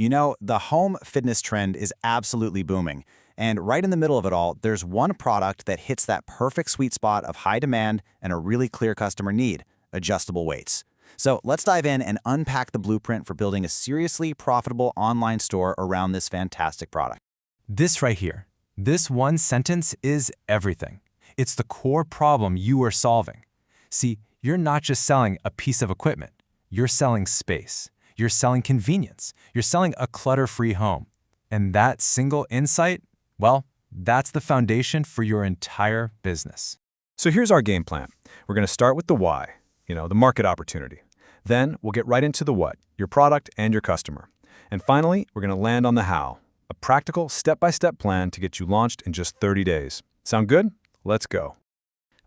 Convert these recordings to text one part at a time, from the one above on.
You know, the home fitness trend is absolutely booming. And right in the middle of it all, there's one product that hits that perfect sweet spot of high demand and a really clear customer need: adjustable weights. So let's dive in and unpack the blueprint for building a seriously profitable online store around this fantastic product. This right here, this one sentence is everything. It's the core problem you are solving. See, you're not just selling a piece of equipment. You're selling space. You're selling convenience. You're selling a clutter-free home. And that single insight, well, that's the foundation for your entire business. So here's our game plan. We're going to start with the why, the market opportunity. Then we'll get right into the what, your product and your customer. And finally, we're going to land on the how, a practical step-by-step plan to get you launched in just 30 days. Sound good? Let's go.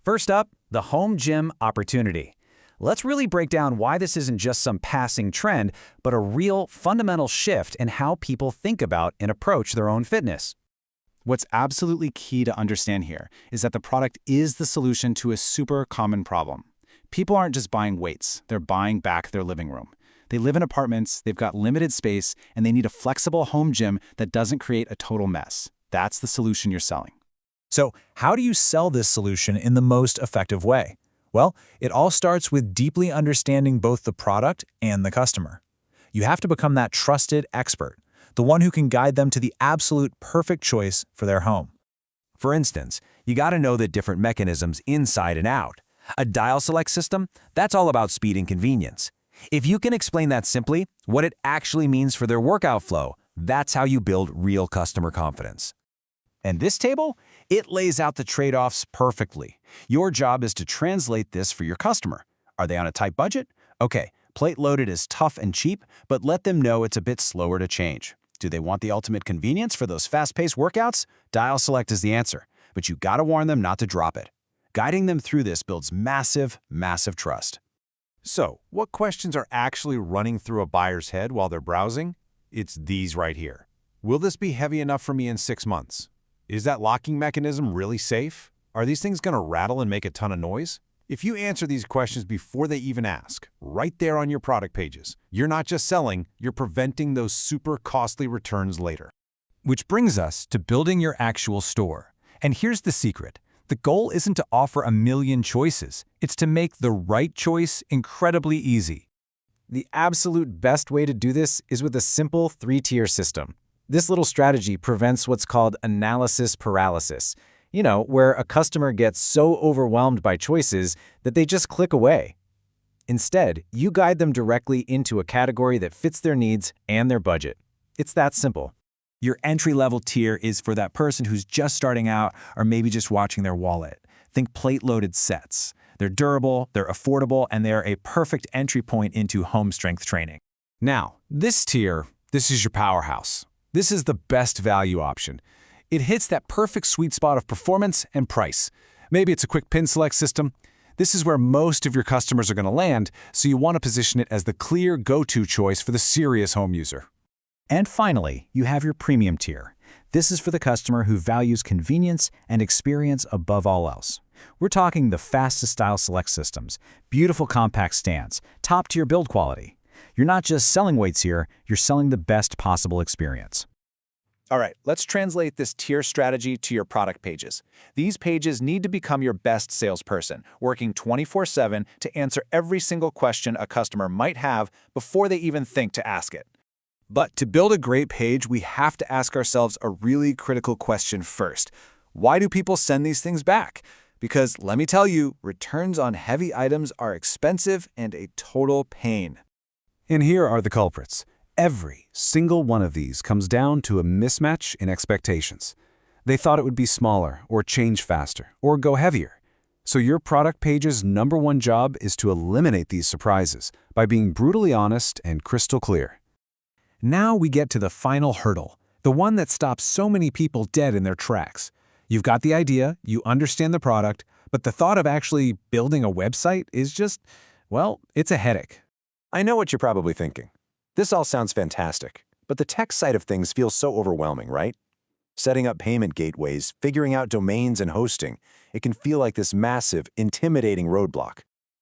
First up, the home gym opportunity. Let's really break down why this isn't just some passing trend, but a real fundamental shift in how people think about and approach their own fitness. What's absolutely key to understand here is that the product is the solution to a super common problem. People aren't just buying weights, they're buying back their living room. They live in apartments, they've got limited space, and they need a flexible home gym that doesn't create a total mess. That's the solution you're selling. So how do you sell this solution in the most effective way? Well, it all starts with deeply understanding both the product and the customer. You have to become that trusted expert, the one who can guide them to the absolute perfect choice for their home. For instance, you got to know the different mechanisms inside and out. A dial select system, that's all about speed and convenience. If you can explain that simply, what it actually means for their workout flow, that's how you build real customer confidence. And this table, it lays out the trade-offs perfectly. Your job is to translate this for your customer. Are they on a tight budget? Okay, plate loaded is tough and cheap, but let them know it's a bit slower to change. Do they want the ultimate convenience for those fast-paced workouts? Dial select is the answer, but you gotta warn them not to drop it. Guiding them through this builds massive, massive trust. So, what questions are actually running through a buyer's head while they're browsing? It's these right here. Will this be heavy enough for me in 6 months? Is that locking mechanism really safe? Are these things going to rattle and make a ton of noise? If you answer these questions before they even ask, right there on your product pages, you're not just selling, you're preventing those super costly returns later. Which brings us to building your actual store. And here's the secret. The goal isn't to offer a million choices. It's to make the right choice incredibly easy. The absolute best way to do this is with a simple 3-tier system. This little strategy prevents what's called analysis paralysis, where a customer gets so overwhelmed by choices that they just click away. Instead, you guide them directly into a category that fits their needs and their budget. It's that simple. Your entry-level tier is for that person who's just starting out or maybe just watching their wallet. Think plate-loaded sets. They're durable, they're affordable, and they're a perfect entry point into home strength training. Now, this tier, this is your powerhouse. This is the best value option. It hits that perfect sweet spot of performance and price. Maybe it's a quick pin select system. This is where most of your customers are going to land, so you want to position it as the clear go-to choice for the serious home user. And finally, you have your premium tier. This is for the customer who values convenience and experience above all else. We're talking the fastest dial select systems, beautiful compact stands, top-tier build quality. You're not just selling weights here, you're selling the best possible experience. All right, let's translate this tier strategy to your product pages. These pages need to become your best salesperson, working 24/7 to answer every single question a customer might have before they even think to ask it. But to build a great page, we have to ask ourselves a really critical question first. Why do people send these things back? Because let me tell you, returns on heavy items are expensive and a total pain. And here are the culprits. Every single one of these comes down to a mismatch in expectations. They thought it would be smaller, or change faster, or go heavier. So your product page's #1 job is to eliminate these surprises by being brutally honest and crystal clear. Now we get to the final hurdle, the one that stops so many people dead in their tracks. You've got the idea, you understand the product, but the thought of actually building a website is just, well, it's a headache. I know what you're probably thinking. This all sounds fantastic, but the tech side of things feels so overwhelming, right? Setting up payment gateways, figuring out domains and hosting, it can feel like this massive, intimidating roadblock.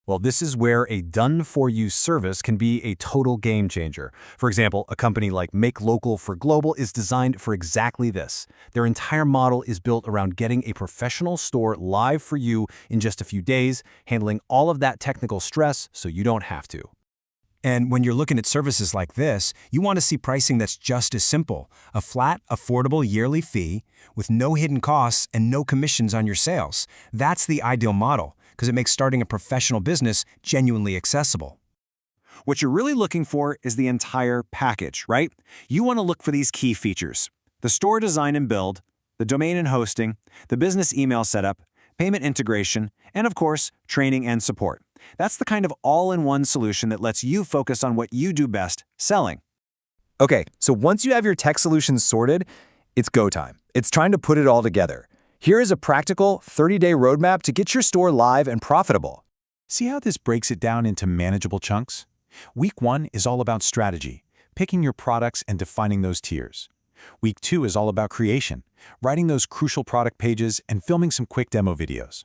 Well, this is where a done-for-you service can be a total game changer. For example, a company like Make Local for Global is designed for exactly this. Their entire model is built around getting a professional store live for you in just a few days, handling all of that technical stress so you don't have to. And when you're looking at services like this, you want to see pricing that's just as simple. A flat, affordable yearly fee with no hidden costs and no commissions on your sales. That's the ideal model, because it makes starting a professional business genuinely accessible. What you're really looking for is the entire package, right? You want to look for these key features: the store design and build, the domain and hosting, the business email setup, payment integration, and of course, training and support. That's the kind of all-in-one solution that lets you focus on what you do best, selling. Okay, so once you have your tech solutions sorted, it's go time. It's time to put it all together. Here is a practical 30-day roadmap to get your store live and profitable. See how this breaks it down into manageable chunks? Week 1 is all about strategy, picking your products and defining those tiers. Week 2 is all about creation, writing those crucial product pages and filming some quick demo videos.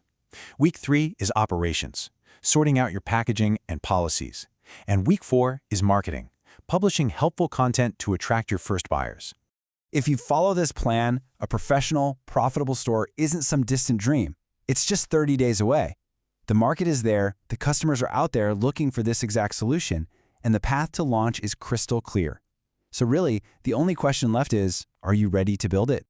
Week 3 is operations, sorting out your packaging and policies. And Week 4 is marketing, publishing helpful content to attract your first buyers. If you follow this plan, a professional, profitable store isn't some distant dream. It's just 30 days away. The market is there, the customers are out there looking for this exact solution, and the path to launch is crystal clear. So really, the only question left is, are you ready to build it?